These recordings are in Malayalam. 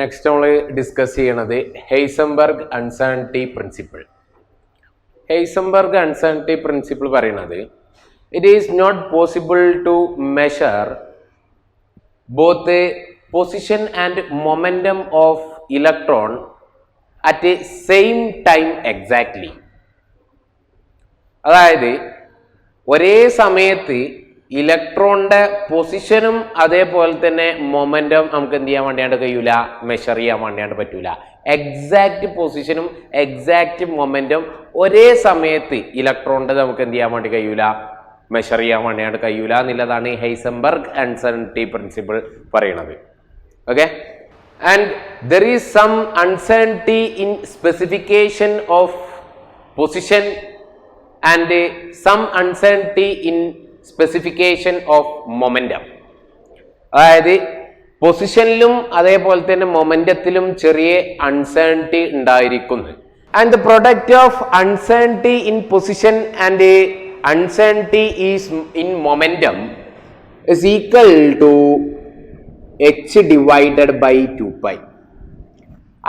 നെക്സ്റ്റ് നമ്മൾ ഡിസ്കസ് ചെയ്യണത് Heisenberg uncertainty principle. Heisenberg uncertainty principle പറയുന്നത് it is not possible to measure both position and momentum of electron at a same time exactly. അതായത് ഒരേ സമയത്ത് ഇലക്ട്രോണിന്റെ പൊസിഷനും അതേപോലെ തന്നെ മൊമെന്റം നമുക്ക് എന്ത് ചെയ്യാൻ വേണ്ടിയാണ്ട് കഴിയൂല, മെഷർ ചെയ്യാൻ വേണ്ടിയാണ്ട് പറ്റൂല. എക്സാക്ട് പൊസിഷനും എക്സാക്ട് മൊമെന്റം ഒരേ സമയത്ത് ഇലക്ട്രോണിന്റെ നമുക്ക് എന്ത് ചെയ്യാൻ വേണ്ടി കഴിയൂല, മെഷർ ചെയ്യാൻ വേണ്ടിയാണ്ട് കഴിയൂല എന്നുള്ളതാണ് ഹെയ്സൻബർഗ് അൺസർട്ടനിറ്റി പ്രിൻസിപ്പിൾ പറയുന്നത്. Okay, and there is some uncertainty in specification of position and some uncertainty in specification of momentum. അതായത് പൊസിഷനിലും അതേപോലെ തന്നെ മൊമെന്റത്തിലും ചെറിയ അൺസർട്ടനിറ്റി ഉണ്ടായിരിക്കുന്നു. And the product of uncertainty in position and uncertainty is in momentum is equal to h divided by 2π.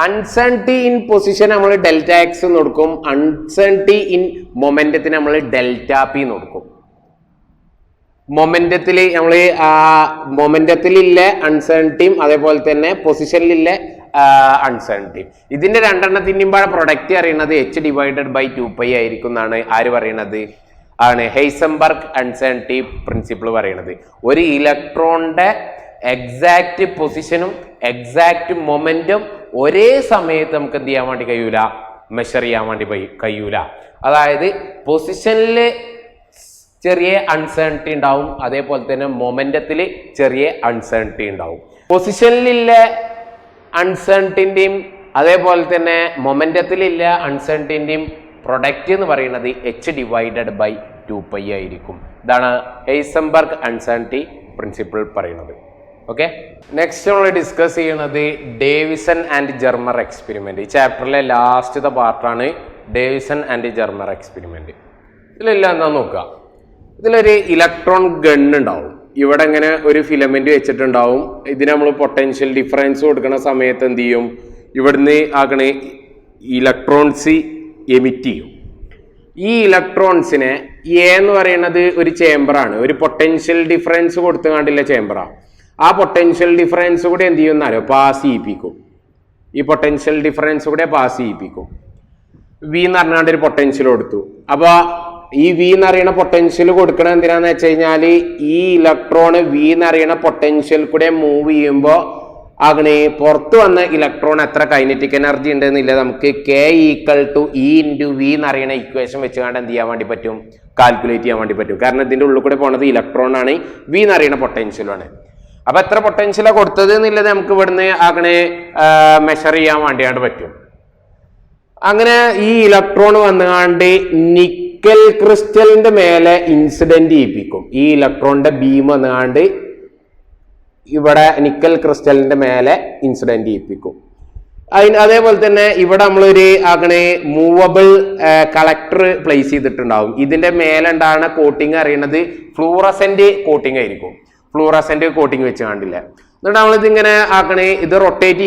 Uncertainty in position നമ്മൾ ഡെൽറ്റ എക്സ് എന്ന് കൊടുക്കും, അൺസർട്ടനിറ്റി ഇൻ മൊമെന്റത്തിന് നമ്മൾ ഡെൽറ്റ പി എന്ന് കൊടുക്കും. മൊമെന്റത്തിൽ നമ്മൾ മൊമെന്റത്തിലില്ല അൺസർട്ടനിറ്റിയും അതേപോലെ തന്നെ പൊസിഷനിലില്ല അൺസർട്ടനിറ്റിയും. ഇതിന്റെ രണ്ടെണ്ണത്തിൻ്റെയും പ്രൊഡക്റ്റ് അറിയുന്നത് h ഡിവൈഡഡ് ബൈ 2π ആയിരിക്കും എന്നാണ് ആര് പറയണത്, ആണ് ഹെയ്സൻബർഗ് അൺസർട്ടനിറ്റി പ്രിൻസിപ്പിൾ പറയണത്. ഒരു ഇലക്ട്രോണിന്റെ എക്സാക്ട് പൊസിഷനും എക്സാക്ട് മൊമെന്റും ഒരേ സമയത്ത് നമുക്ക് എന്ത് ചെയ്യാൻ വേണ്ടി കഴിയൂല, മെഷർ ചെയ്യാൻ വേണ്ടി കഴിയൂല. അതായത് പൊസിഷനിൽ ചെറിയ അൺസർട്ടനിറ്റി ഉണ്ടാവും, അതേപോലെ തന്നെ മൊമെന്റത്തിൽ ചെറിയ അൺസർട്ടനിറ്റി ഉണ്ടാവും. പൊസിഷനിലുള്ള അൺസർട്ടനിറ്റിന്റെയും അതേപോലെ തന്നെ മൊമെന്റത്തിലില്ല അൺസർട്ടനിറ്റിന്റെയും പ്രൊഡക്റ്റ് എന്ന് പറയുന്നത് h ഡിവൈഡഡ് ബൈ 2π ആയിരിക്കും. ഇതാണ് ഹെയ്സൻബർഗ് അൺസർട്ടനിറ്റി പ്രിൻസിപ്പിൾ പറയുന്നത്. ഓക്കെ, നെക്സ്റ്റ് നമ്മൾ ഡിസ്കസ് ചെയ്യുന്നത് ഡേവിസൺ ആൻഡ് ജെർമർ എക്സ്പെരിമെന്റ്. ഈ ചാപ്റ്ററിലെ ലാസ്റ്റത്തെ പാർട്ടാണ് ഡേവിസൺ ആൻഡ് ജെർമർ എക്സ്പെരിമെന്റ്. ഇതിലെല്ലാം എന്താ നോക്കുക, ഇതിലൊരു ഇലക്ട്രോൺ ഗൺ ഉണ്ടാവും. ഇവിടെ ഇങ്ങനെ ഒരു ഫിലമെന്റ് വെച്ചിട്ടുണ്ടാവും. ഇതിന് നമ്മൾ പൊട്ടൻഷ്യൽ ഡിഫറൻസ് കൊടുക്കുന്ന സമയത്ത് എന്ത് ചെയ്യും, ഇവിടുന്ന് ആക്കണ ഇലക്ട്രോൺസ് എമിറ്റ് ചെയ്യും. ഈ ഇലക്ട്രോൺസിനെ എ എന്ന് പറയുന്നത് ഒരു ചേംബറാണ്, ഒരു പൊട്ടൻഷ്യൽ ഡിഫറൻസ് കൊടുത്തു കണ്ടില്ല ചേംബറാണ്. ആ പൊട്ടൻഷ്യൽ ഡിഫറൻസ് കൂടെ എന്ത് ചെയ്യുന്നാലോ പാസ് ചെയ്യിപ്പിക്കും. ഈ പൊട്ടൻഷ്യൽ ഡിഫറൻസ് കൂടെ പാസ് ചെയ്യിപ്പിക്കും. വി എന്ന് പറഞ്ഞാണ്ട് ഒരു പൊട്ടൻഷ്യൽ കൊടുത്തു. അപ്പൊ ഈ വി എന്ന് അറിയണ പൊട്ടൻഷ്യൽ കൊടുക്കണ എന്തിനാന്ന് വെച്ച് കഴിഞ്ഞാൽ ഈ ഇലക്ട്രോൺ വി എന്ന് അറിയണ പൊട്ടൻഷ്യൽ കൂടെ മൂവ് ചെയ്യുമ്പോൾ അങ്ങനെ പുറത്തു വന്ന ഇലക്ട്രോൺ എത്ര കൈനറ്റിക് എനർജി ഉണ്ടെന്നില്ല നമുക്ക് K equal to E into V എന്ന് അറിയണ ഇക്വേഷൻ വെച്ചുകൊണ്ട് എന്ത് ചെയ്യാൻ വേണ്ടി പറ്റും, കാൽക്കുലേറ്റ് ചെയ്യാൻ വേണ്ടി പറ്റും. കാരണം ഇതിന്റെ ഉള്ളിൽ കൂടെ പോണത് ഇലക്ട്രോൺ ആണ്, വി എന്ന് അറിയണ പൊട്ടൻഷ്യലാണ്. അപ്പൊ എത്ര പൊട്ടൻഷ്യലാണ് കൊടുത്തത് എന്നുള്ളത് നമുക്ക് ഇവിടുന്ന് അങ്ങനെ മെഷർ ചെയ്യാൻ വേണ്ടിയാണ്ട് പറ്റും. അങ്ങനെ ഈ ഇലക്ട്രോൺ വന്നുകാണ്ട് നിക്കൽ ക്രിസ്റ്റലിന്റെ മേലെ ഇൻസിഡന്റ് ചെയ്യിപ്പിക്കും. ഈ ഇലക്ട്രോണിന്റെ ബീം വന്നുകാണ്ട് ഇവിടെ നിക്കൽ ക്രിസ്റ്റലിന്റെ മേലെ ഇൻസിഡന്റ് ചെയ്യിപ്പിക്കും. അതേപോലെ തന്നെ ഇവിടെ നമ്മളൊരു അങ്ങനെ മൂവബിൾ കളക്ടർ പ്ലേസ് ചെയ്തിട്ടുണ്ടാവും. ഇതിന്റെ മേലെ ഉണ്ടാകുന്ന കോട്ടിങ് അറിയണത് ഫ്ലൂറസെന്റ് കോട്ടിങ് ആയിരിക്കും. ഫ്ലൂറസെന്റ് കോട്ടിങ് വെച്ച് കണ്ടില്ല. എന്നിട്ട് നമ്മളിത് ഇങ്ങനെ ആക്കണേ, ഇത് റൊട്ടേറ്റ്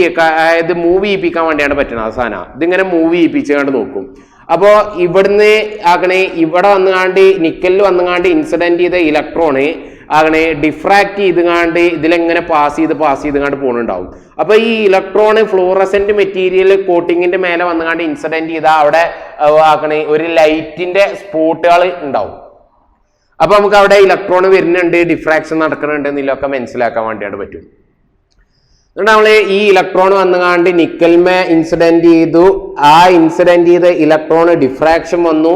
ഇത് മൂവ് ചെയ്യിപ്പിക്കാൻ വേണ്ടിയാണ് പറ്റുന്നത്. അവസാനം ഇതിങ്ങനെ മൂവ് ചെയ്യിപ്പിച്ചുകൊണ്ട് നോക്കും. അപ്പോൾ ഇവിടുന്ന് ആക്കണേ ഇവിടെ വന്നുകാണ്ട് നിക്കലിൽ വന്നുകാണ്ട് ഇൻസിഡന്റ് ചെയ്ത ഇലക്ട്രോണ് അങ്ങനെ ഡിഫ്രാക്ട് ചെയ്തുകാണ്ട് ഇതിലെങ്ങനെ പാസ് ചെയ്തുകാണ്ട് പോകുന്നുണ്ടാവും. അപ്പൊ ഈ ഇലക്ട്രോണ് ഫ്ലൂറസെന്റ് മെറ്റീരിയൽ കോട്ടിങ്ങിന്റെ മേലെ വന്നുകാണ്ട് ഇൻസിഡന്റ് ചെയ്താൽ അവിടെ ആക്കണേ ഒരു ലൈറ്റിന്റെ സ്പോട്ടുകൾ ഉണ്ടാവും. അപ്പൊ നമുക്ക് അവിടെ ഇലക്ട്രോൺ വരുന്നുണ്ട്, ഡിഫ്രാക്ഷൻ നടക്കുന്നുണ്ട് എന്നൊക്കെ മനസ്സിലാക്കാൻ വേണ്ടിയാണ് പറ്റും. എന്നിട്ട് നമ്മള് ഈ ഇലക്ട്രോൺ വന്നുകാണ്ട് നിക്കൽമേ ഇൻസിഡന്റ് ചെയ്തു. ആ ഇൻസിഡന്റ് ചെയ്ത ഇലക്ട്രോൺ ഡിഫ്രാക്ഷൻ വന്നു.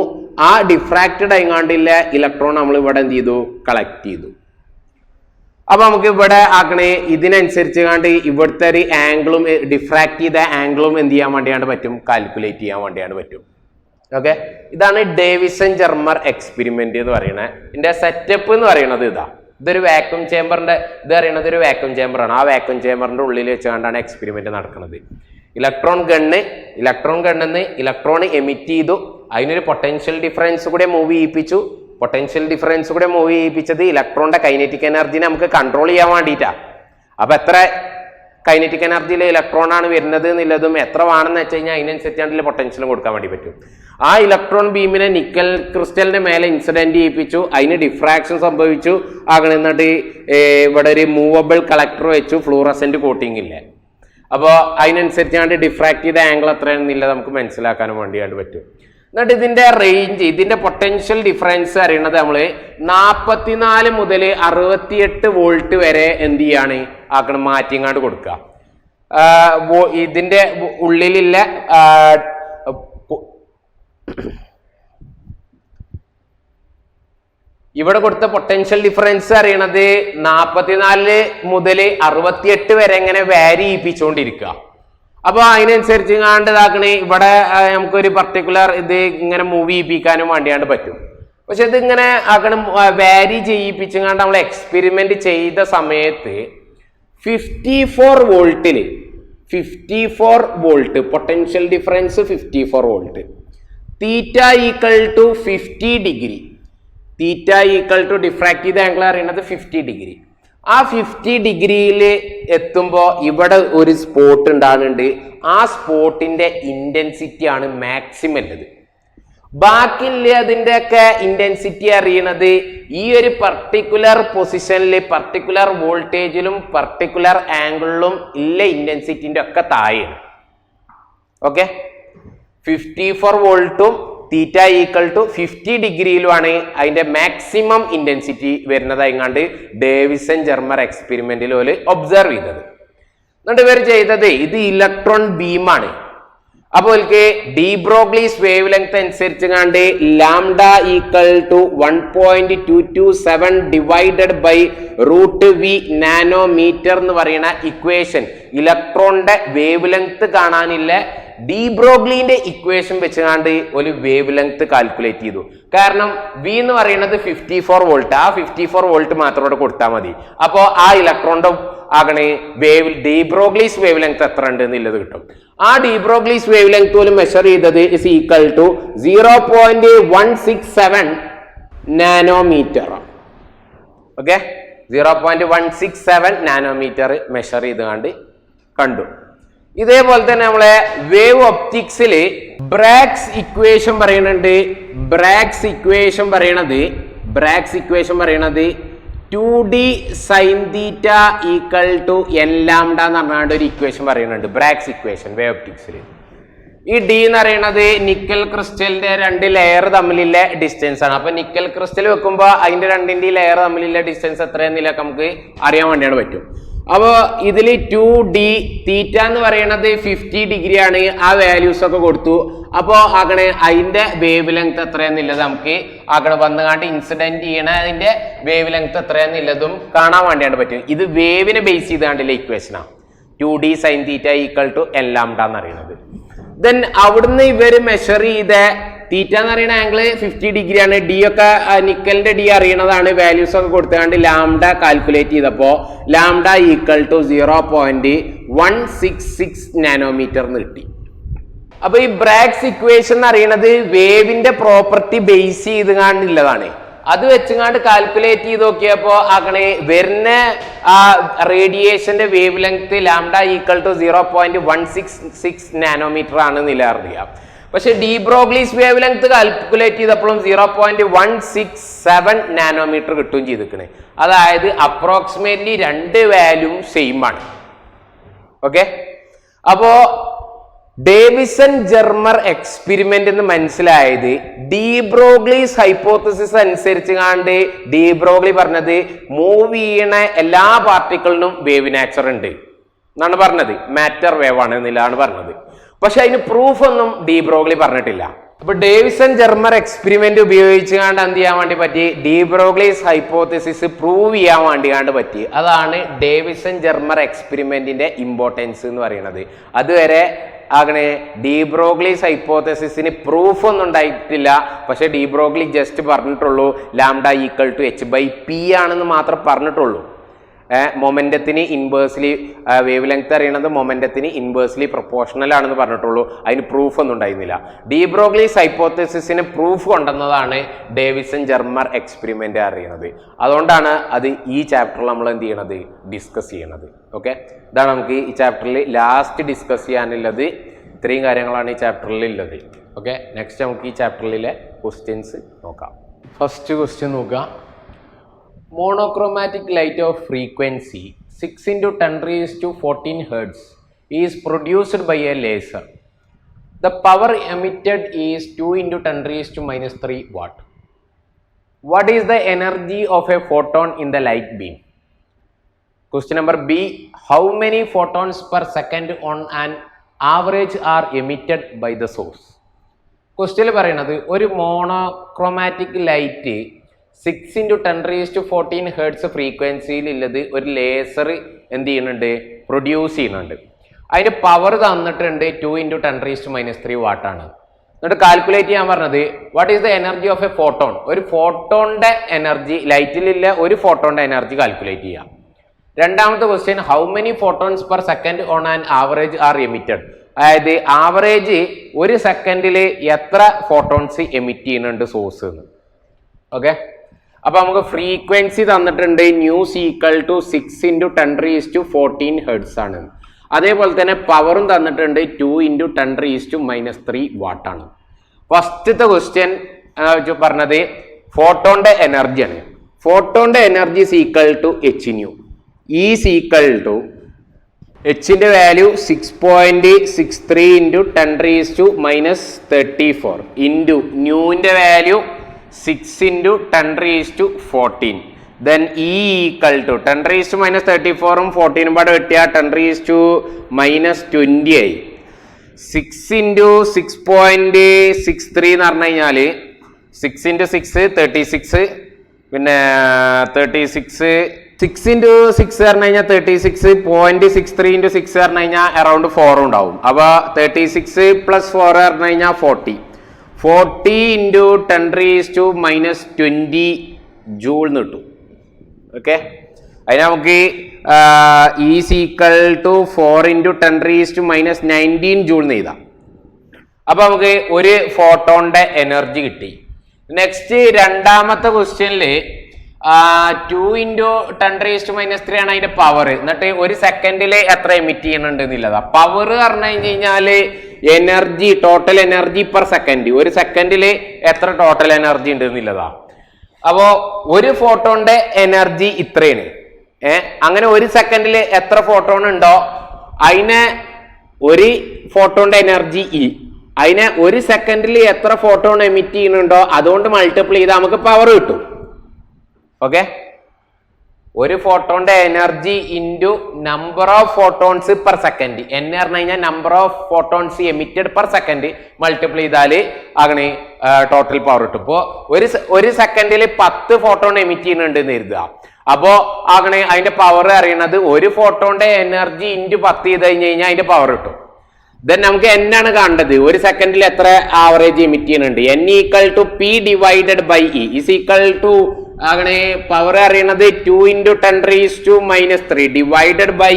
ആ ഡിഫ്രാക്റ്റഡ് ആയിക്കാണ്ടില്ല ഇലക്ട്രോൺ നമ്മൾ ഇവിടെ എന്ത് ചെയ്തു, കളക്ട് ചെയ്തു. അപ്പൊ നമുക്ക് ഇവിടെ ആക്കണേ ഇതിനനുസരിച്ച് കണ്ട് ഇവിടുത്തെ ഒരു ആംഗിളും ഡിഫ്രാക്ട് ചെയ്ത ആംഗിളും എന്ത് ചെയ്യാൻ വേണ്ടിയാണ് പറ്റും, കാൽക്കുലേറ്റ് ചെയ്യാൻ വേണ്ടിയാണ് പറ്റും. ഓക്കെ, ഇതാണ് ഡേവിസൺ ജെർമർ എക്സ്പെരിമെന്റ് എന്ന് പറയുന്നത്. ഇതിന്റെ സെറ്റപ്പ് എന്ന് പറയുന്നത് ഇതൊരു വാക്യൂം ചേമ്പറിന്റെ ഇത് അറിയണത് ഒരു വാക്യൂം ചേമ്പറാണ്. ആ വാക്യൂം ചേമ്പറിന്റെ ഉള്ളിൽ വെച്ചുകൊണ്ടാണ് എക്സ്പെരിമെന്റ് നടക്കുന്നത്. ഇലക്ട്രോൺ ഗണ്ണിന്ന് ഇലക്ട്രോൺ എമിറ്റ് ചെയ്തു. അതിനൊരു പൊട്ടൻഷ്യൽ ഡിഫറൻസ് കൂടെ മൂവ് ചെയ്യിപ്പിച്ചു. പൊട്ടൻഷ്യൽ ഡിഫറൻസ് കൂടെ മൂവ് ചെയ്യിപ്പിച്ചത് ഇലക്ട്രോണിന്റെ കൈനറ്റിക് എനർജിനെ നമുക്ക് കൺട്രോൾ ചെയ്യാൻ വേണ്ടിയിട്ടാണ്. അപ്പൊ എത്ര കൈനറ്റിക് എനർജിയിൽ ഇലക്ട്രോൺ ആണ് വരുന്നത് എന്നുള്ളതും എത്ര വേണമെന്ന് വെച്ച് കഴിഞ്ഞാൽ അതിനനുസരിച്ചാണ് പൊട്ടൻഷ്യലും കൊടുക്കാൻ വേണ്ടി പറ്റും. ആ ഇലക്ട്രോൺ ബീമിനെ നിക്കൽ ക്രിസ്റ്റലിന്റെ മേലെ ഇൻസിഡന്റ് ചെയ്യിപ്പിച്ചു, അതിന് ഡിഫ്രാക്ഷൻ സംഭവിച്ചു. അങ്ങനെ എന്നിട്ട് ഇവിടെ ഒരു മൂവബിൾ കളക്ടർ വെച്ചു, ഫ്ലൂറസെന്റ് കോട്ടിംഗ് ഇല്ലേ. അപ്പോൾ അതിനനുസരിച്ചാണ്ട് ഡിഫ്രാക്ട് ചെയ്ത ആംഗിൾ എത്രയാണെന്നില്ല നമുക്ക് മനസ്സിലാക്കാനും വേണ്ടിയായിട്ട് പറ്റും. എന്നിട്ട് ഇതിന്റെ റേഞ്ച്, ഇതിന്റെ പൊട്ടൻഷ്യൽ ഡിഫറൻസ് അറിയണത് നമ്മൾ 44 മുതൽ 68 വോൾട്ട് വരെ എന്ത് ചെയ്യാണ് ആക്കണം, മാറ്റിങ്ങാണ്ട് കൊടുക്കുക. ഇതിന്റെ ഉള്ളിലുള്ള ഇവിടെ കൊടുത്ത പൊട്ടൻഷ്യൽ ഡിഫറൻസ് അറിയണത് 44 മുതൽ 68 വരെ എങ്ങനെ വാരി ചെയ്യിപ്പിച്ചുകൊണ്ടിരിക്കുക. അപ്പൊ അതിനനുസരിച്ച് കണ്ട് ഇതാക്കണേ ഇവിടെ നമുക്കൊരു പർട്ടിക്കുലർ ഇത് ഇങ്ങനെ മൂവ് ചെയ്യിപ്പിക്കാനും വേണ്ടിയാണ്ട് പറ്റും. പക്ഷെ ഇത് ഇങ്ങനെ ആക്കണം വാരി ചെയ്യിപ്പിച്ചുകൊണ്ട് നമ്മൾ എക്സ്പെരിമെന്റ് ചെയ്ത സമയത്ത് 54 വോൾട്ടില് 54 volt potential difference 54 volt, theta equal to 50 degree, theta equal to diffract ചെയ്ത ആംഗിൾ അറിയണത് 50 ഡിഗ്രി. ആ 50 ഡിഗ്രിയിൽ എത്തുമ്പോൾ ഇവിടെ ഒരു സ്പോട്ട് ഉണ്ടാകുന്നുണ്ട്. ആ സ്പോട്ടിന്റെ ഇന്റൻസിറ്റി ആണ് മാക്സിമം ഉള്ളത്. ബാക്കിയുള്ള അതിൻ്റെ ഒക്കെ ഇന്റൻസിറ്റി അറിയണത് ഈ ഒരു പർട്ടിക്കുലർ പൊസിഷനിൽ പർട്ടിക്കുലർ വോൾട്ടേജിലും പർട്ടിക്കുലർ ആംഗിളിലും ഇല്ല ഇന്റൻസിറ്റിന്റെ ഒക്കെ താഴെയാണ്. ഓക്കെ, 54 വോൾട്ടും തീറ്റ ഈക്വൽ ടു 50 ഡിഗ്രിയിലുമാണ് അതിന്റെ മാക്സിമം ഇന്റൻസിറ്റി വരുന്നതായിങ്ങാണ്ട് ഡേവിസൺ ജർമർ എക്സ്പെരിമെന്റിൽ ഓല് ഒബ്സർവ് ചെയ്തത്. എന്നിട്ട് ഇവർ ചെയ്തത് ഇത് ഇലക്ട്രോൺ ബീമാണ്. അപ്പോൾ ഡി ബ്രോഗ്ലീസ് വേവ് ലെങ്ത് അനുസരിച്ച് കണ്ട് lambda equal to 1.227 divided by √v nanometre എന്ന് പറയുന്ന ഇക്വേഷൻ, ഇലക്ട്രോണിന്റെ വേവ് ലെങ്ത് കാണാനില്ല ഡി ബ്രോഗ്ലിന്റെ ഇക്വേഷൻ വെച്ചുകൊണ്ട് ഒരു വേവ് ലെങ്ത് കാൽക്കുലേറ്റ് ചെയ്തു. കാരണം വി എന്ന് പറയുന്നത് 54 വോൾട്ട്, ആ 54 വോൾട്ട് മാത്രം ഇവിടെ കൊടുത്താൽ മതി. അപ്പോൾ ആ ഇലക്ട്രോണിന്റെ ആകണേ wave de Broglie's wavelength എത്ര ഉണ്ട് എന്നുള്ളത് കിട്ടും. ആ ഡി ബ്രോഗ്ലീസ് വേവ് ലെങ്ത് പോലും മെഷർ ചെയ്തത് is equal to 0.167 nanometre. Okay, 0.167 nanometre measure ചെയ്തുകൊണ്ട് കണ്ടു. ഇതേപോലെ തന്നെ നമ്മളെ വേവ് ഒപ്റ്റിക്സിൽ ബ്രാഗ്സ് ഇക്വേഷൻ പറയുന്നുണ്ട്. ബ്രാഗ്സ് ഇക്വേഷൻ പറയണത് 2d sin θ equal to n lambda എന്ന് പറഞ്ഞാണ്ട് ഒരു ഇക്വേഷൻ പറയുന്നുണ്ട്. ബ്രാഗ്സ് ഇക്വേഷൻ വേവ് ഒപ്റ്റിക്സിൽ ഈ ഡി എന്ന് പറയുന്നത് നിക്കൽ ക്രിസ്റ്റലിന്റെ 2 ലെയർ തമ്മിലുള്ള ഡിസ്റ്റൻസ് ആണ്. അപ്പൊ നിക്കൽ ക്രിസ്റ്റൽ വെക്കുമ്പോൾ അതിന്റെ 2 ലെയർ തമ്മിലുള്ള ഡിസ്റ്റൻസ് എത്രയെന്നില്ല നമുക്ക് അറിയാൻ വേണ്ടിയാണ് പറ്റും. അപ്പോൾ ഇതിൽ 2d തീറ്റ എന്ന് പറയുന്നത് 50 ഡിഗ്രി ആണ്. ആ വാല്യൂസ് ഒക്കെ കൊടുത്തു. അപ്പോൾ ആകണേ അതിന്റെ വേവ് ലെങ്ത് എത്രയെന്നുള്ളത് നമുക്ക് ആകണ വന്നുകാണ്ട് ഇൻസിഡന്റ് ചെയ്യണ അതിന്റെ വേവ് ലെങ്ത് എത്രയെന്നുള്ളതും കാണാൻ വേണ്ടിയാണ് പറ്റും. ഇത് വേവിനെ ബേസ് ചെയ്താണ്ടുള്ള ഇക്വേഷനാണ്. 2d sin θ equal to n lambda എന്ന് പറയുന്നത്. ദെൻ അവിടുന്ന് ഇവര് മെഷർ ചെയ്ത തീറ്റ എന്ന് പറയുന്ന ആംഗിൾ 50 ഡിഗ്രി ആണ്. ഡി ഒക്കെ നിക്കലിന്റെ ഡി അറിയണതാണ്. വാല്യൂസ് ഒക്കെ കൊടുത്തുകൊണ്ട് ലാംഡ കാൽക്കുലേറ്റ് ചെയ്തപ്പോൾ ലാംഡ ഈക്വൽ ടു 0.166 നാനോമീറ്റർ എന്ന് കിട്ടി. അപ്പൊ ഈ ബ്രാഗ്സ് ഇക്വേഷൻ എന്ന് അറിയണത് വേവിന്റെ പ്രോപ്പർട്ടി ബേസ് ചെയ്തുകൊണ്ടുള്ളതാണ്. അത് വെച്ചുകൊണ്ട് കാൽക്കുലേറ്റ് ചെയ്ത് നോക്കിയപ്പോ ആകണേ വരുന്ന ആ റേഡിയേഷന്റെ wavelength lambda equal to 0.166 nanometre ആണ് നില അറിയാം. പക്ഷെ de Broglie's wavelength calculate ചെയ്തപ്പോഴും 0.167 നാനോമീറ്റർ കിട്ടുകയും ചെയ്തിരിക്കണേ. അതായത് അപ്രോക്സിമേറ്റ്ലി 2 വാല്യൂ സെയിം ആണ്. ഓക്കെ, അപ്പോ ഡേവിസൺ ജർമർ എക്സ്പെരിമെന്റ് എന്ന് മനസ്സിലായത് ഡി ബ്രോഗ്ലീസ് ഹൈപ്പോത്തസിസ് അനുസരിച്ച് കാണ്ട് ഡി ബ്രോഗ്ലി പറഞ്ഞത് മൂവ് ചെയ്യണ എല്ലാ പാർട്ടിക്കിളിനും വേവ് നാച്ചർ ഉണ്ട് എന്നാണ് പറഞ്ഞത്. മാറ്റർ വേവ് ആണ് എന്നില്ലാണ് പറഞ്ഞത്. പക്ഷെ അതിന് പ്രൂഫ് ഒന്നും ഡി ബ്രോഗ്ലി പറഞ്ഞിട്ടില്ല. അപ്പൊ ഡേവിസൺ ജർമർ എക്സ്പെരിമെന്റ് ഉപയോഗിച്ചുകൊണ്ട് എന്ത് ചെയ്യാൻ വേണ്ടി പറ്റി, ഡി ബ്രോഗ്ലീസ് ഹൈപ്പോത്തസിസ് പ്രൂവ് ചെയ്യാൻ വേണ്ടിയാണ്ട് പറ്റി. അതാണ് ഡേവിസൺ ജർമർ എക്സ്പെരിമെന്റിന്റെ ഇമ്പോർട്ടൻസ് എന്ന് പറയുന്നത്. അതുവരെ അങ്ങനെ ഡി ബ്രോഗ്ലീസ് ഹൈപ്പോത്തസിസിന് പ്രൂഫ് ഒന്നും ഉണ്ടായിട്ടില്ല. പക്ഷെ ഡി ബ്രോഗ്ലി ജസ്റ്റ് പറഞ്ഞിട്ടുള്ളൂ ലാംഡ ഈക്വൽ ടു h/p ആണെന്ന് മാത്രം പറഞ്ഞിട്ടുള്ളൂ. മൊമെന്റത്തിന് ഇൻവേഴ്സ്ലി വേവ് ലെങ്ത് അറിയണത് മൊമെന്റത്തിന് ഇൻവേഴ്സ്ലി പ്രൊപ്പോർഷണൽ ആണെന്ന് പറഞ്ഞിട്ടുള്ളൂ. അതിന് പ്രൂഫ് ഒന്നും ഉണ്ടായിരുന്നില്ല. ഡി ബ്രോഗ്ലീസ് ഹൈപ്പോത്തസിസിന് പ്രൂഫ് കൊണ്ടുവന്നതാണ് ഡേവിസൺ ജർമർ എക്സ്പെരിമെന്റ് അറിയണത്. അതുകൊണ്ടാണ് അത് ഈ ചാപ്റ്ററിൽ നമ്മൾ എന്ത് ചെയ്യണത്, ഡിസ്കസ് ചെയ്യണത്. ഓക്കെ, ഇതാണ് നമുക്ക് ഈ ചാപ്റ്ററിൽ ലാസ്റ്റ് ഡിസ്കസ് ചെയ്യാനുള്ളത്. ഇത്രയും കാര്യങ്ങളാണ് ഈ ചാപ്റ്ററിൽ ഉള്ളത്. ഓക്കെ, നെക്സ്റ്റ് നമുക്ക് ഈ ചാപ്റ്ററിലെ ക്വസ്റ്റ്യൻസ് നോക്കാം. ഫസ്റ്റ് ക്വസ്റ്റ്യൻ നോക്കുക. Monochromatic light of frequency 6 × 10⁻14 Hz is produced by a laser. The power emitted is 2 × 10⁻³ watt. What is the energy of a photon in the light beam? Question number B. How many photons per second on an average are emitted by the source? Question പറയുന്നത് ഒരു മോണോക്രോമാറ്റിക് ലൈറ്റ് 6 × 10⁻14 Hz ഫ്രീക്വൻസിയിലുള്ളത് ഒരു ലേസർ എന്ത് ചെയ്യുന്നുണ്ട്, പ്രൊഡ്യൂസ് ചെയ്യുന്നുണ്ട്. അതിൻ്റെ പവർ തന്നിട്ടുണ്ട് 2 × 10⁻³ വാട്ടാണ്. എന്നിട്ട് കാൽക്കുലേറ്റ് ചെയ്യാൻ പറഞ്ഞത് what is the energy of A photon. ഒരു ഫോട്ടോണിന്റെ എനർജി, ലൈറ്റിലുള്ള ഒരു ഫോട്ടോണിന്റെ എനർജി കാൽക്കുലേറ്റ് ചെയ്യാം. രണ്ടാമത്തെ question, how many photons per second on an average are emitted. അതായത് ആവറേജ് ഒരു സെക്കൻഡിൽ എത്ര ഫോട്ടോൺസ് എമിറ്റ് ചെയ്യുന്നുണ്ട് സോഴ്സ് എന്ന്. ഓക്കെ, അപ്പൊ നമുക്ക് ഫ്രീക്വൻസി തന്നിട്ടുണ്ട് ന്യൂസ് ഈക്വൽ ടു 6 × 10⁻14 Hz ആണ്. അതേപോലെ തന്നെ പവറും തന്നിട്ടുണ്ട് 2 × 10⁻³ വാട്ടാണ്. ഫസ്റ്റത്തെ ക്വസ്റ്റ്യൻ പറഞ്ഞത് ഫോട്ടോന്റെ എനർജിയാണ്. ഫോട്ടോന്റെ energy is equal to h nu. Is equal to എച്ചിന്റെ വാല്യൂ 6.63 × 10⁻³ ഇൻറ്റു ന്യൂവിന്റെ value 6 × 10⁻14. then E equal to 10⁻³ 14 പാടെ വെട്ടിയാൽ 10⁻20 ആയി. 6 × 6.63 എന്ന് പറഞ്ഞു കഴിഞ്ഞാൽ 6 × 6 36, പിന്നെ 36 6 × 6 പറഞ്ഞു കഴിഞ്ഞാൽ 36.63 × 6 പറഞ്ഞു കഴിഞ്ഞാൽ അറൗണ്ട് 4 ഉണ്ടാവും. അപ്പൊ 36 + 4 പറഞ്ഞു കഴിഞ്ഞാൽ 40 × 10⁻20 ജൂൾ കിട്ടും. ഓക്കെ, അതിന് നമുക്ക് ഈസ് ഈക്വൽ ടു 4 × 10⁻19 ജൂൾ എഴുതാം. അപ്പൊ നമുക്ക് ഒരു ഫോട്ടോണിന്റെ എനർജി കിട്ടി. നെക്സ്റ്റ് രണ്ടാമത്തെ ക്വസ്റ്റ്യനില് 2 × 10⁻³ ആണ് അതിന്റെ പവർ. എന്നിട്ട് ഒരു സെക്കൻഡിൽ എത്ര എമിറ്റ് ചെയ്യുന്നുണ്ട് എന്നുള്ളതാ. പവർ പറഞ്ഞു കഴിഞ്ഞാല് energy, total energy per second, ഒരു സെക്കൻഡിൽ എത്ര ടോട്ടൽ എനർജി ഉണ്ട് എന്നുള്ളതാ. അപ്പോ ഒരു ഫോട്ടോണിന്റെ എനർജി ഇത്രയാണ്. അങ്ങനെ ഒരു സെക്കൻഡിൽ എത്ര ഫോട്ടോൺ ഉണ്ടോ അതിനെ ഒരു ഫോട്ടോണിന്റെ എനർജി അതിനെ ഒരു സെക്കൻഡിൽ എത്ര ഫോട്ടോൺ എമിറ്റ് ചെയ്യുന്നുണ്ടോ അതുകൊണ്ട് മൾട്ടിപ്ലൈ ചെയ്താൽ നമുക്ക് പവർ കിട്ടും. ഓക്കെ, ഒരു ഫോട്ടോണിന്റെ energy into number of photons per second. n പറഞ്ഞു കഴിഞ്ഞാൽ number of photons emitted per second multiply ചെയ്താൽ അങ്ങനെ ടോട്ടൽ പവർ കിട്ടും. ഇപ്പോൾ ഒരു സെക്കൻഡിൽ 10 ഫോട്ടോൺ എമിറ്റ് ചെയ്യുന്നുണ്ട് എന്ന് കരുതുക. അപ്പോൾ അങ്ങനെ അതിന്റെ പവർ അറിയണത് ഒരു ഫോട്ടോണിന്റെ എനർജി ഇൻറ്റു 10 ചെയ്ത് കഴിഞ്ഞാൽ അതിന്റെ പവർ കിട്ടും. ദെൻ നമുക്ക് n ആണ് കാണേണ്ടത്. ഒരു സെക്കൻഡിൽ എത്ര ആവറേജ് എമിറ്റ് ചെയ്യുന്നുണ്ട്. n equal to P divided by E is equal to അങ്ങനെ പവർ അറിയണത് 2 × 10⁻³ ഡിവൈഡഡ് ബൈ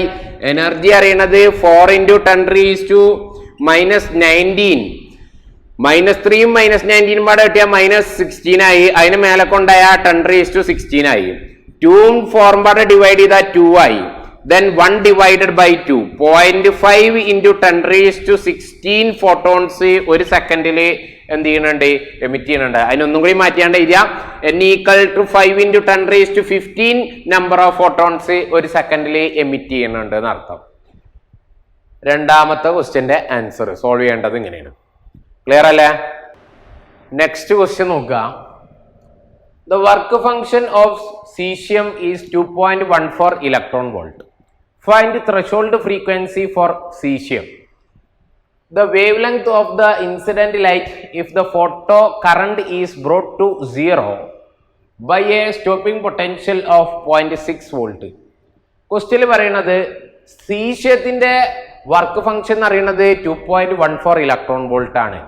എനർജി അറിയണത് 4 × 10⁻19. -3 ഉം -19 പാടെ കിട്ടിയാൽ -16 ആയി. അതിന് മേലെ കൊണ്ടായ 10⁻16 ആയി. 2 ഉം 4 പാടെ ഡിവൈഡ് ചെയ്താൽ 2 ആയി. then 1 divided by 2 0.5 × 10⁻16 ഫോട്ടോൺസ് ഒരു സെക്കൻഡിൽ എന്ത് ചെയ്യുന്നുണ്ട്, എമിറ്റ് ചെയ്യുന്നുണ്ട്. അതിനൊന്നും കൂടി മാറ്റിയാണ്ട് എഴുതിയാൽ n equal to 5 × 10⁻15 number of photons ഒരു സെക്കൻഡിൽ എമിറ്റ് ചെയ്യുന്നുണ്ട് എന്നർത്ഥം. രണ്ടാമത്തെ ക്വസ്റ്റ്യന്റെ ആൻസർ സോൾവ് ചെയ്യേണ്ടത് ഇങ്ങനെയാണ്. ക്ലിയർ അല്ലേ? നെക്സ്റ്റ് ക്വസ്റ്റ്യൻ നോക്കുക. The work function of cesium is 2.14 electron volt. Find threshold frequency for cesium. The wavelength of the incident light if the photo current is brought to 0 by a stopping potential of 0.6 volt. Question പറയുന്നത് സീഷ്യത്തിന്റെ വർക്ക് ഫംഗ്ഷൻ എന്ന് പറയുന്നത് 2.14 ഇലക്ട്രോൺ വോൾട്ട് ആണ്.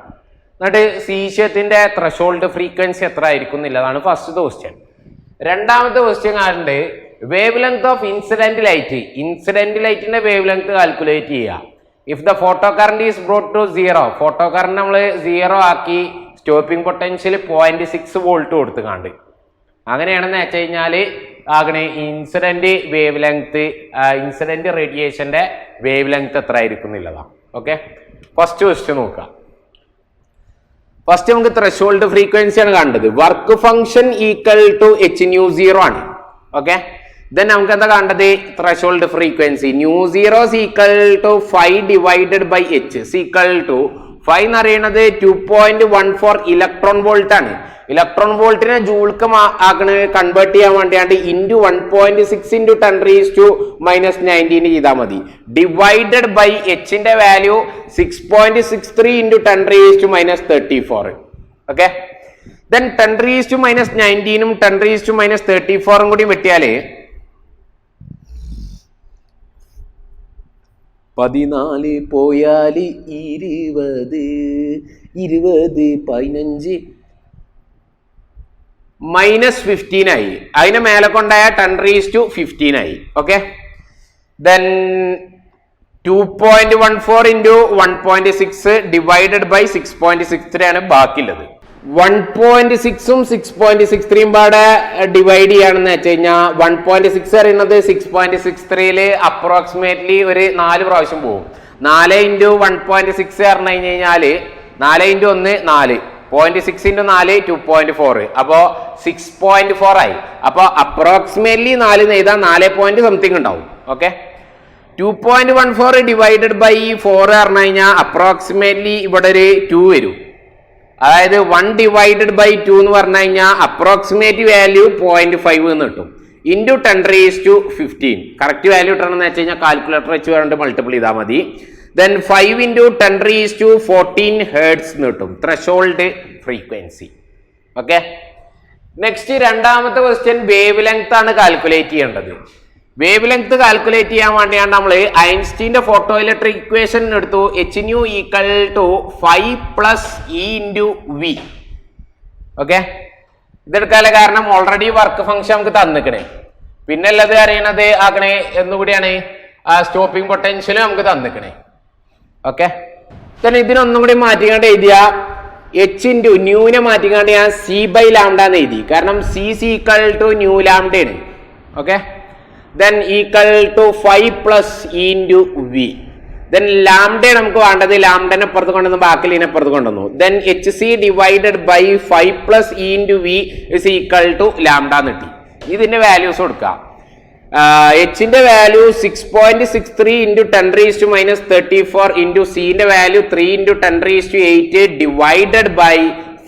എന്നിട്ട് സീഷ്യത്തിന്റെ ത്രഷോൾഡ് ഫ്രീക്വൻസി എത്ര ആയിരിക്കും എന്നുള്ളതാണ് ഫസ്റ്റത്തെ ക്വസ്റ്റ്യൻ. രണ്ടാമത്തെ ക്വസ്റ്റ്യൻ ആണ്ട് വേവ് ലെങ്ത് ഓഫ് ഇൻസിഡന്റ് ലൈറ്റിന്റെ വേവ് ലെങ്ത് കാൽക്കുലേറ്റ് ചെയ്യുക. If the photo current is brought to 0, photo current നമ്മൾ 0 ആക്കി സ്റ്റോപ്പിംഗ് പൊട്ടൻഷ്യൽ 0.6 വോൾട്ട് കൊടുത്തുകാണ്ട് അങ്ങനെയാണെന്ന് വെച്ച് കഴിഞ്ഞാൽ ആകണേ ഇൻസിഡന്റ് വേവ് ലെങ്ത് ഇൻസിഡന്റ് റേഡിയേഷന്റെ വേവ് ലെങ്ത് എത്ര ആയിരിക്കും എന്നുള്ളതാണ്. ഓക്കെ, ഫസ്റ്റ് ക്വസ്റ്റ്യൻ നോക്കാം. ഫസ്റ്റ് നമുക്ക് ത്രെഷോൾഡ് ഫ്രീക്വൻസി ആണ് കണ്ടത്. Work function equal to h0 ആണ്. ഓക്കെ, ദെൻ നമുക്ക് എന്താ കണ്ടത്? Threshold frequency µ0 equal to 5 divided by h equal to 5 എന്ന് പറയുന്നത് 2.14 ഇലക്ട്രോൺ വോൾട്ട് ആണ്. ഇലക്ട്രോൺ വോൾട്ടിനെ ജൂൾക്ക് കൺവേർട്ട് ചെയ്യാൻ വേണ്ടിയാണ്ട് ഇൻറ്റു 1.6 ഇൻറ്റു 10⁻⁻⁹ ചെയ്താൽ മതി. ഡിവൈഡഡ് ബൈ എച്ചിന്റെ വാല്യൂ 6.63 ഇൻറ്റു 10⁻⁻34. ഓക്കെ, ദെൻ 10⁻⁻⁹ 10⁻⁻34 കൂടി വെട്ടിയാല് 14 പോയാല് 20 15 -15 ആയി. അതിനെ മേലെ കൊണ്ടായ 10⁻15 ആയി. Okay, then 2.14 into 1.6 divided by 6.63 ആണ് ബാക്കിയുള്ളത്. 1.6ഉം 6.63 പാടെ ഡിവൈഡ് ചെയ്യുകയാണെന്ന് വെച്ച് കഴിഞ്ഞാൽ 1.6 അറിയുന്നത് 6.63 അപ്രോക്സിമേറ്റ്ലി ഒരു 4 പ്രാവശ്യം പോകും. 4 ഇൻറ്റു 1.6 പറഞ്ഞു കഴിഞ്ഞാൽ 4 ഇൻറ്റു 1 4, 0.6 ഇൻറ്റു 4 2.4, അപ്പോ 6.4 ആയി. അപ്പൊ അപ്രോക്സിമേറ്റ്ലി 4 എഴുതാൻ 4 പോയിന്റ് സംതിങ് ഉണ്ടാവും. ഓക്കെ, 2.14 ഡിവൈഡഡ് ബൈ 4 പറഞ്ഞു കഴിഞ്ഞാൽ അപ്രോക്സിമേറ്റ്ലി ഇവിടെ ഒരു 2 വരും. അതായത് 1 ഡിവൈഡഡ് ബൈ 2 എന്ന് പറഞ്ഞു കഴിഞ്ഞാൽ അപ്രോക്സിമേറ്റ് വാല്യൂ 0.5 എന്ന് കിട്ടും. ഇൻറ്റു 10⁻15 കറക്റ്റ് വാല്യൂ കിട്ടണമെന്ന് വെച്ച് കഴിഞ്ഞാൽ കാൽക്കുലേറ്റർ വെച്ച് വേണ്ട മൾട്ടിപ്പിൾ ചെയ്താൽ മതി. ദെൻ 5 ഇൻറ്റു 10⁻14 ഹെർട്സ് എന്ന് കിട്ടും ത്രെഷോൾഡ് ഫ്രീക്വൻസി. ഓക്കെ, നെക്സ്റ്റ് രണ്ടാമത്തെ ക്വസ്റ്റ്യൻ വേവ് ലെങ്ത് ആണ് കാൽക്കുലേറ്റ് ചെയ്യേണ്ടത്. വേവ് ലെങ്ത് കാൽക്കുലേറ്റ് ചെയ്യാൻ വേണ്ടിയാണ് നമ്മൾ ഐൻസ്റ്റീന്റെ ഫോട്ടോ ഇലക്ട്രിക് ഇക്വേഷൻ എടുത്തു. hν equal to 5 + E into V. Okay, ഇതെടുക്കാനുള്ള കാരണം ഓൾറെഡി വർക്ക് ഫംഗ്ഷൻ നമുക്ക് തന്നിക്കണേ. പിന്നെ ഉള്ളത് അറിയണത് ആക്കണേ എന്നുകൂടിയാണ് സ്റ്റോപ്പിംഗ് പൊട്ടൻഷ്യൽ നമുക്ക് തന്നിക്കണേ. ഓക്കെ, then ഇതിനൊന്നും കൂടി മാറ്റിക്കാണ്ട് എഴുതിയ h ഇൻറ്റു ന്യൂനെ മാറ്റിക്കാണ്ട് ഞാൻ c/λ എന്ന് എഴുതി. കാരണം c equal to nu lambda ആണ്. Okay, then equal to 5 + E into V. then lambda നമുക്ക് വേണ്ടത്, ലാംഡനെ പുറത്ത് കൊണ്ടുവന്നു ബാക്കിലിനെ പുറത്ത് കൊണ്ടുവന്നു. then hc divided by 5 + E into V is equal to lambda എന്ന് കിട്ടി. ഇതിന്റെ വാല്യൂസ് കൊടുക്കാം. എച്ചിന്റെ വാല്യൂ 6.63 ഇൻറ്റു 10⁻⁻34 ഇൻറ്റു സിന്റെ വാല്യൂ 3 ഇൻറ്റു 10⁸8 ഡിവൈഡഡ് ബൈ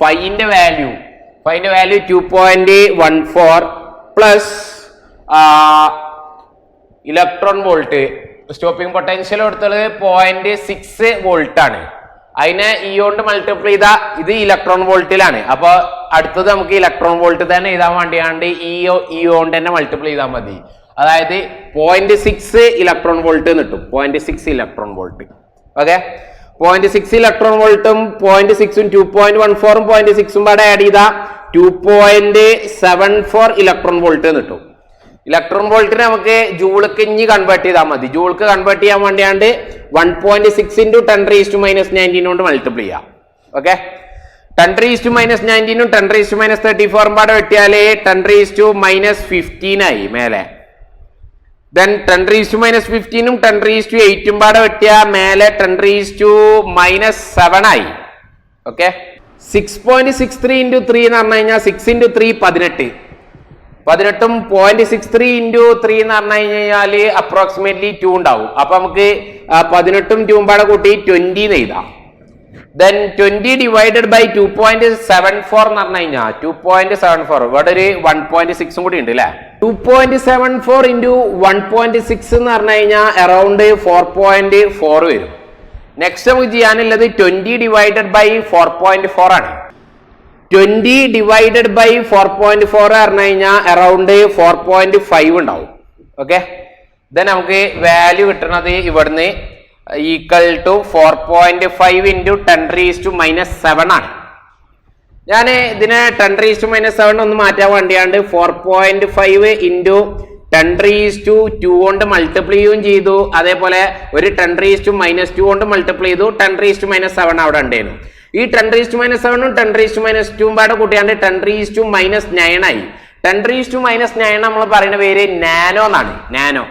5ന്റെ value 2.14 plus electron volt. Stopping potential കൊടുത്തത് 0.6 വോൾട്ട് ആണ്. അതിനെ ഇ കൊണ്ട് മൾട്ടിപ്ലൈ ചെയ്താ ഇത് ഇലക്ട്രോൺ വോൾട്ടിലാണ്. അപ്പൊ അടുത്തത് നമുക്ക് ഇലക്ട്രോൺ വോൾട്ട് തന്നെ എഴുതാൻ വേണ്ടിയാണ്ട് ഇ കൊണ്ട് തന്നെ മൾട്ടിപ്ലൈ ചെയ്താൽ മതി. അതായത് 0.6 ഇലക്ട്രോൺ വോൾട്ട് കിട്ടും. 0.6 ഇലക്ട്രോൺ വോൾട്ട്. ഓക്കെ, 0.6 ഇലക്ട്രോൺ വോൾട്ടും 0.6ഉം 2.14ഉം 0.6ഉം പാടെ ആഡ് ചെയ്താ 2.74 ഇലക്ട്രോൺ വോൾട്ട് കിട്ടും. ഇലക്ട്രോൺ വോൾട്ടിനെ നമുക്ക് ജൂൾക്ക് ഇനി കൺവേർട്ട് ചെയ്താൽ മതി. ജൂൾക്ക് കൺവേർട്ട് ചെയ്യാൻ വേണ്ടിയാണ്ട് 1.6 ഇൻറ്റു 10⁻⁻19 കൊണ്ട് മൾട്ടിപ്ലൈ ചെയ്യാം. ഓക്കെ, 10⁻⁻19ഉം 10⁻34 പാടെ വെട്ടിയാല് 10⁻⁻15 ആയി മേലെ. then 10⁻⁻15ഉം 10⁻⁸ പാടെ വെട്ടിയ മേലെ 10⁻⁻7 ആയി. ഓക്കെ, 6.63 ഇൻറ്റു 3 എന്ന് പറഞ്ഞു കഴിഞ്ഞാൽ 6 ഇൻറ്റു 3 18. 18ഉം 0.63 ഇൻറ്റു 3 എന്ന് പറഞ്ഞു കഴിഞ്ഞാല് അപ്രോക്സിമേറ്റ്ലി 2 ഉണ്ടാവും. അപ്പൊ നമുക്ക് 18ഉം 2ഉം പാടെ കൂട്ടി 20 എന്ന് എഴുതാം. then 20 ഡിവൈഡഡ് ബൈ 2.74 എന്ന് പറഞ്ഞു കഴിഞ്ഞാൽ 2.74 ഇവിടെ ഒരു 1.6 കൂടി ഉണ്ട് അല്ലെ. 2.74 ഇൻറ്റു 1.6 എന്ന് പറഞ്ഞു കഴിഞ്ഞാൽ അറൌണ്ട് 4.4 വരും. നെക്സ്റ്റ് നമുക്ക് ചെയ്യാനുള്ളത് 20 ഡിവൈഡഡ് ബൈ 4.4 ആണ്. 20 ഡിവൈഡഡ് ബൈ 4.4 പറഞ്ഞു കഴിഞ്ഞാൽ അറൌണ്ട് 4.5 ഉണ്ടാവും. ഓക്കെ, ദെൻ നമുക്ക് വാല്യൂ കിട്ടുന്നത് ഇവിടുന്ന് ഈക്വൽ ടു 4.5 ഇൻറ്റു 10⁻⁻7 ആണ്. ഞാൻ ഇതിനെ 10⁻⁻7 ഒന്ന് മാറ്റാൻ വേണ്ടിയാണ്ട് 4.5 ഇൻറ്റു 10⁻² കൊണ്ട് മൾട്ടിപ്ലൈ ചെയ്യുകയും ചെയ്തു. അതേപോലെ ഒരു 10⁻² കൊണ്ട് മൾട്ടിപ്ലൈ ചെയ്തു. 10⁻⁻7 അവിടെ ഉണ്ടായിരുന്നു. ഈ 10⁻⁻7ഉം 10⁻²ഉം പാടെ കൂട്ടിയാണ്ട് 10⁻⁻9 ആയി. 10⁻⁻9 നമ്മൾ പറയുന്ന പേര് നാനോ എന്നാണ്. നാനോ.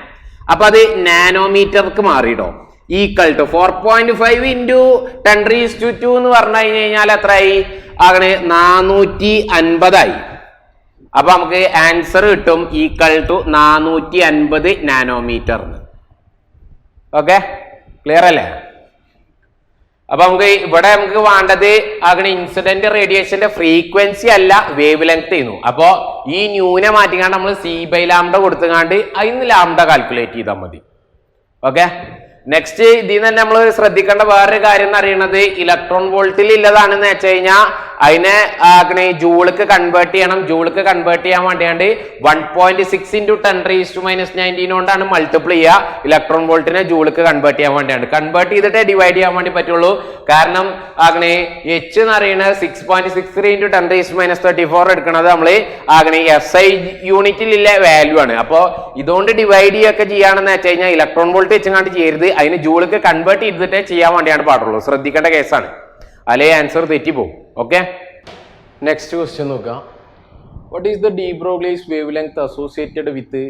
അപ്പൊ അത് നാനോമീറ്റർക്ക് മാറിയിടോ. ഈക്വൽ ടു 4.5 ഇൻറ്റു 10⁻² എന്ന് പറഞ്ഞു കഴിഞ്ഞാൽ എത്രയായി? അങ്ങനെ 450 ആയി. അപ്പൊ നമുക്ക് ആൻസർ കിട്ടും equal to 450 nanometre. Okay, clear അല്ലേ? അപ്പൊ നമുക്ക് ഇവിടെ നമുക്ക് വേണ്ടത് അങ്ങനെ ഇൻസിഡന്റ് റേഡിയേഷന്റെ ഫ്രീക്വൻസി അല്ല, വേവ് ലെങ്ത് ചെയ്യുന്നു. അപ്പോ ഈ ന്യൂനെ മാറ്റിക്കാണ്ട് നമ്മൾ c/λ കൊടുത്തുകാണ്ട് അതിന് ലാംഡ കാൽക്കുലേറ്റ് ചെയ്താൽ മതി. ഓക്കെ, നെക്സ്റ്റ് ഇതിൽ തന്നെ നമ്മൾ ശ്രദ്ധിക്കേണ്ട വേറൊരു കാര്യം എന്ന് പറയുന്നത് ഇലക്ട്രോൺ വോൾട്ടിൽ ഉള്ളതാണെന്ന് വെച്ച് കഴിഞ്ഞാൽ അതിനെ അങ്ങനെ ജൂൾക്ക് കൺവേർട്ട് ചെയ്യണം. ജൂൾക്ക് കൺവേർട്ട് ചെയ്യാൻ വേണ്ടിയാണ്ട് 1.6 ഇൻറ്റു 10⁻⁻19 കൊണ്ടാണ് മൾട്ടിപ്ലൈ ചെയ്യുക. ഇലക്ട്രോൺ വോൾട്ടിനെ ജൂൾക്ക് കൺവേർട്ട് ചെയ്യാൻ വേണ്ടിയാണ്. കൺവേർട്ട് ചെയ്തിട്ടേ ഡിവൈഡ് ചെയ്യാൻ വേണ്ടി പറ്റുള്ളൂ. കാരണം അങ്ങനെ എച്ച് എന്ന് പറയുന്നത് 6.63 ഇൻറ്റു 10⁻34 എടുക്കുന്നത് നമ്മൾ അങ്ങനെ SI യൂണിറ്റിലുള്ള വാല്യൂ ആണ്. അപ്പോൾ ഇതുകൊണ്ട് ഡിവൈഡ് ചെയ്യുകയൊക്കെ ചെയ്യുകയാണെന്ന് വെച്ച് കഴിഞ്ഞാൽ ഇലക്ട്രോൺ വോൾട്ട് വെച്ചങ്ങാണ്ട് ചെയ്യരുത്, അതിന് ജൂൾക്ക് കൺവേർട്ട് ചെയ്തിട്ടേ ചെയ്യാൻ വേണ്ടിയാണ് പാടുള്ളൂ. ശ്രദ്ധിക്കേണ്ട കേസാണ്, അല്ലെ ആൻസർ തെറ്റിപ്പോവും. ഓക്കെ, നെക്സ്റ്റ് ക്വസ്റ്റ്യൻ നോക്കാം. What is the de Broglie's wavelength associated with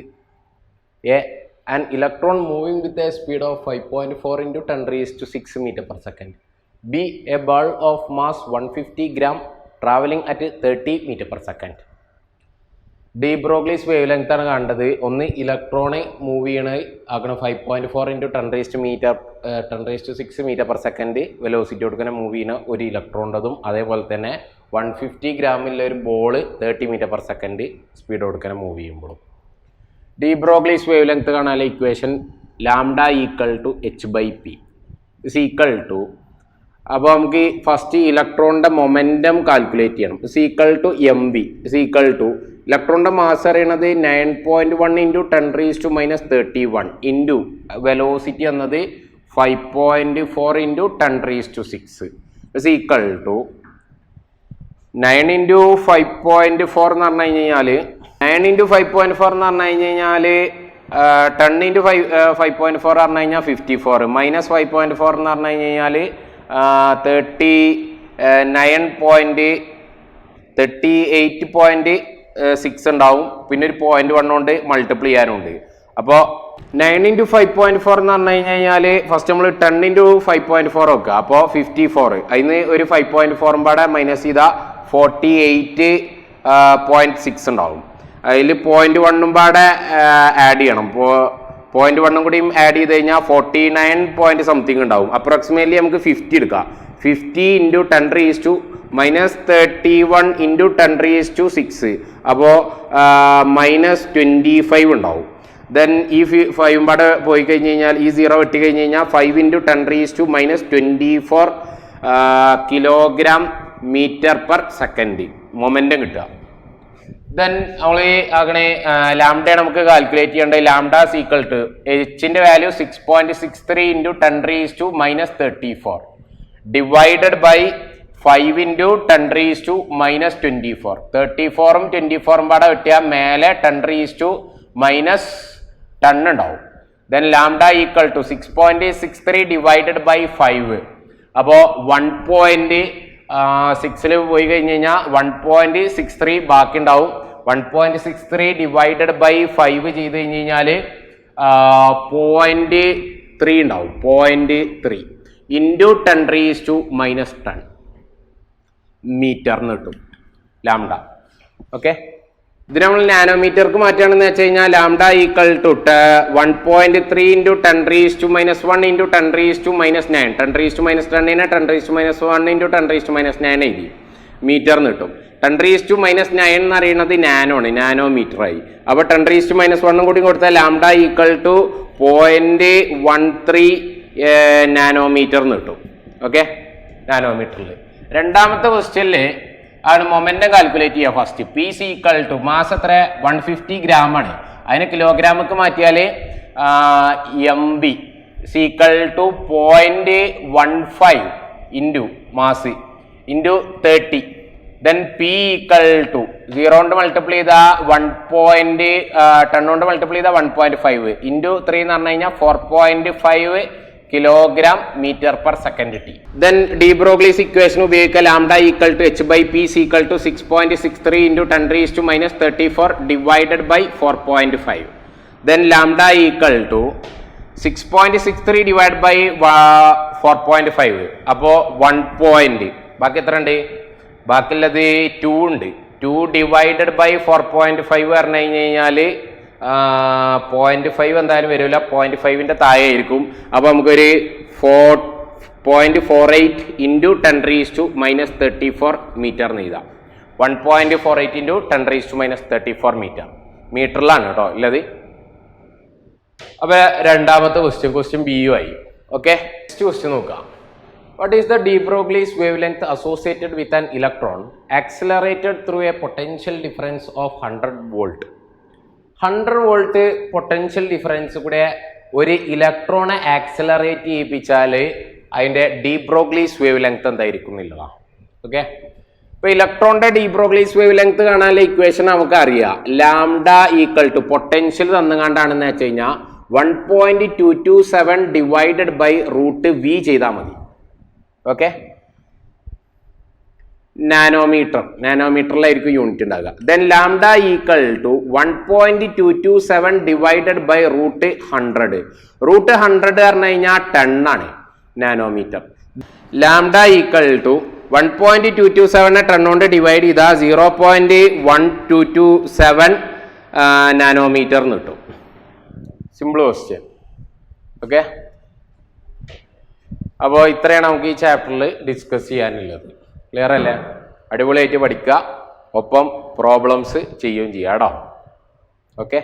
an electron moving with a speed of 5.4 into 10⁻⁶ meter per second? B, a ball of mass 150 gram traveling at 30 meter per second. De Broglie's wavelength ആണ് കണ്ടത്. ഒന്ന് ഇലക്ട്രോണ് മൂവ് ചെയ്യണത് ആക്കണം 5.4 into 10⁻6 metre per second velocity കൊടുക്കുന്ന മൂവ് ചെയ്യുന്ന ഒരു ഇലക്ട്രോണ്ടതും, അതേപോലെ തന്നെ 150 ഗ്രാമിലുള്ള ഒരു ball 30 metre per second speed കൊടുക്കുന്ന മൂവ് ചെയ്യുമ്പോഴും. ഡി ബ്രോഗ്ലിസ് വേവ് ലെങ്ത് കാണാനുള്ള equation lambda equal to h/p is equal to, അപ്പോൾ നമുക്ക് ഫസ്റ്റ് ഇലക്ട്രോണിൻ്റെ മൊമെൻറ്റം കാൽക്കുലേറ്റ് ചെയ്യണം. Is equal to mv is equal to ഇലക്ട്രോണിൻ്റെ മാസ് അറിയണത് 9.1 ഇൻറ്റു 10⁻31 ഇൻറ്റു വെലോസിറ്റി എന്നത് 5.4 into 10⁻6 is equal to 9 into 5.4 എന്ന് പറഞ്ഞു കഴിഞ്ഞാൽ 9 ഇൻറ്റു 5.4 എന്ന് പറഞ്ഞു കഴിഞ്ഞാൽ 10 ഇൻറ്റു 5.4 പറഞ്ഞു കഴിഞ്ഞാൽ 54 മൈനസ് 5.4 എന്ന് പറഞ്ഞു കഴിഞ്ഞാൽ 38.6 ഉണ്ടാവും. പിന്നെ ഒരു 0.1 കൊണ്ട് മൾട്ടിപ്ലൈ ചെയ്യാനുണ്ട്. അപ്പോൾ 9 ഇൻറ്റു 5.4 എന്ന് പറഞ്ഞു കഴിഞ്ഞാൽ ഫസ്റ്റ് നമ്മൾ 10 ഇൻറ്റു 5.4 വെക്കുക. അപ്പോൾ 54, അതിന് ഒരു 5.4 പാടെ മൈനസ് ചെയ്താൽ 48.6 ഉണ്ടാവും. അതിൽ 0.1 പാടെ ആഡ് ചെയ്യണം. ഇപ്പോൾ 0.1 കൂടി ആഡ് ചെയ്ത് കഴിഞ്ഞാൽ 49 പോയിന്റ് സംതിങ് ഉണ്ടാവും. അപ്രോക്സിമേറ്റ്ലി നമുക്ക് 50 എടുക്കാം. 50 ഇൻറ്റു 10⁻31 ഇൻറ്റു 10⁻6 അപ്പോൾ -25 ഉണ്ടാവും. ദെൻ ഈ 5 പാടെ പോയി കഴിഞ്ഞ് കഴിഞ്ഞാൽ ഈ 0 വെട്ടി കഴിഞ്ഞ് കഴിഞ്ഞാൽ 5 into 10⁻24 kilogram metre per second momentum കിട്ടുക. ദെൻ നമ്മൾ അങ്ങനെ ലാംഡ നമുക്ക് കാൽക്കുലേറ്റ് ചെയ്യേണ്ടത് ലാംഡ ഈക്വൽ ടു എച്ചിൻ്റെ value 6.63 into 10⁻34 divided by 5 into 10⁻24. 34ഉം 24ഉം പാടെ കിട്ടിയാൽ മേലെ 10⁻10 ഉണ്ടാവും. Then lambda equal to 6.63 divided by 5. അപ്പോൾ 1.6 പോയി കഴിഞ്ഞ് കഴിഞ്ഞാൽ 1.63 ബാക്കി ഉണ്ടാവും. 1.63 ഡിവൈഡഡ് ബൈ 5 ചെയ്ത് കഴിഞ്ഞ് കഴിഞ്ഞാൽ 0.3 ഉണ്ടാവും. 0.3 ഇൻറ്റു 10⁻10 മീറ്ററിന് കിട്ടും ലാംഡ. ഓക്കെ, ഇത് നമ്മൾ നാനോമീറ്റർക്ക് മാറ്റുകയാണെന്ന് വെച്ച് കഴിഞ്ഞാൽ lambda equal to 1.3 into 10⁻1 into 10⁻9 10⁻10നെ 10⁻1 ഇൻറ്റു 10⁻9 എഴുതി മീറ്ററിന് കിട്ടും. 10⁻9 എന്ന് പറയുന്നത് നാനോ ആണ്, നാനോമീറ്റർ ആയി. അപ്പോൾ 10⁻1 കൂടി കൊടുത്താൽ ലാംഡ ഈക്വൽ ടു 0.13 നാനോമീറ്ററിന് കിട്ടും. ഓക്കെ, നാനോമീറ്ററിൽ. രണ്ടാമത്തെ ക്വസ്റ്റ്യനിൽ ആണ് മൊമെന്റം കാൽക്കുലേറ്റ് ചെയ്യുക. First P C equal to mass എത്ര 150 ഗ്രാം ആണ്. അതിന് കിലോഗ്രാമൊക്കെ മാറ്റിയാൽ MV equal to 0.15 into mass into 30. Then P equal to 0 കൊണ്ട് മൾട്ടിപ്ലൈ ചെയ്ത 10 കൊണ്ട് മൾട്ടിപ്ലൈ ചെയ്ത 1.5 ഇൻറ്റു 3 എന്ന് പറഞ്ഞു കഴിഞ്ഞാൽ 4.5 കിലോഗ്രാം മീറ്റർ പെർ സെക്കൻഡ് ടി. ദെൻ ഡി ബ്രോഗ്ലീസ് ഇക്വേഷൻ ഉപയോഗിക്കുക. Lambda equal to h by p equal to 6.63 into 10⁻⁻34 divided by 4.5. Then lambda equal to 6.63 divide by 4.5 അപ്പോൾ 1 ബാക്കി എത്ര ഉണ്ട്? ബാക്കിയുള്ളത് 2 ഉണ്ട്. 2 ഡിവൈഡഡ് ബൈ 4.5 പറഞ്ഞു കഴിഞ്ഞാൽ 0.5 എന്തായാലും വരില്ല, 0.5ന്റെ താഴെ ആയിരിക്കും. അപ്പോൾ നമുക്കൊരു 4.48 ഇൻറ്റു 10⁻⁻34 മീറ്റർ എന്ന് എഴുതാം. 1.48 ഇൻറ്റു 10⁻⁻34 മീറ്റർ മീറ്ററിലാണ് കേട്ടോ ഉള്ളത്. അപ്പോൾ രണ്ടാമത്തെ ക്വസ്റ്റ്യൻ ബി യു ആയി. ഓക്കെ, നെക്സ്റ്റ് ക്വസ്റ്റ്യൻ നോക്കാം. What is the de Broglie's wavelength associated with an electron accelerated through a potential difference of 100 volt? 100 volt potential difference കൂടെ ഒരു ഇലക്ട്രോണെ ആക്സിലറേറ്റ് ചെയ്യിപ്പിച്ചാൽ അതിൻ്റെ ഡി ബ്രോഗ്ലീസ് വേവ് ലെങ്ത് എന്തായിരിക്കും എന്നുള്ളതാണ്. ഓക്കെ, ഇപ്പോൾ ഇലക്ട്രോണിൻ്റെ ഡി ബ്രോഗ്ലീസ് വേവ് ലെങ്ത് കാണാനുള്ള ഇക്വേഷൻ നമുക്ക് അറിയാം. ലാംഡ ഈക്വൽ ടു പൊട്ടൻഷ്യൽ തന്നുകൊണ്ടാണെന്ന് വെച്ച് കഴിഞ്ഞാൽ 1.227 ഡിവൈഡഡ് ബൈ റൂട്ട് വി ചെയ്താൽ മതി. ഓക്കെ, നാനോമീറ്ററിലായിരിക്കും യൂണിറ്റ് ഉണ്ടാകുക. Then lambda equal to 1.227 divided by root 100. Root 100 പറഞ്ഞു കഴിഞ്ഞാൽ 10 ആണ് നാനോമീറ്റർ. ലാംഡ ഈക്വൽ ടു 1.227 10 കൊണ്ട് ഡിവൈഡ് ചെയ്താൽ 0.1227 നാനോമീറ്റർ എന്ന് കിട്ടും. Simple question. ഓക്കെ, അപ്പോൾ ഇത്രയാണ് നമുക്ക് ഈ ചാപ്റ്ററിൽ ഡിസ്കസ് ചെയ്യാനുള്ളത്. ക്ലിയർ അല്ലേ? അടിപൊളിയായിട്ട് പഠിക്കുക, ഒപ്പം പ്രോബ്ലംസ് ചെയ്യുകയും ചെയ്യാം കേട്ടോ. ഓക്കെ.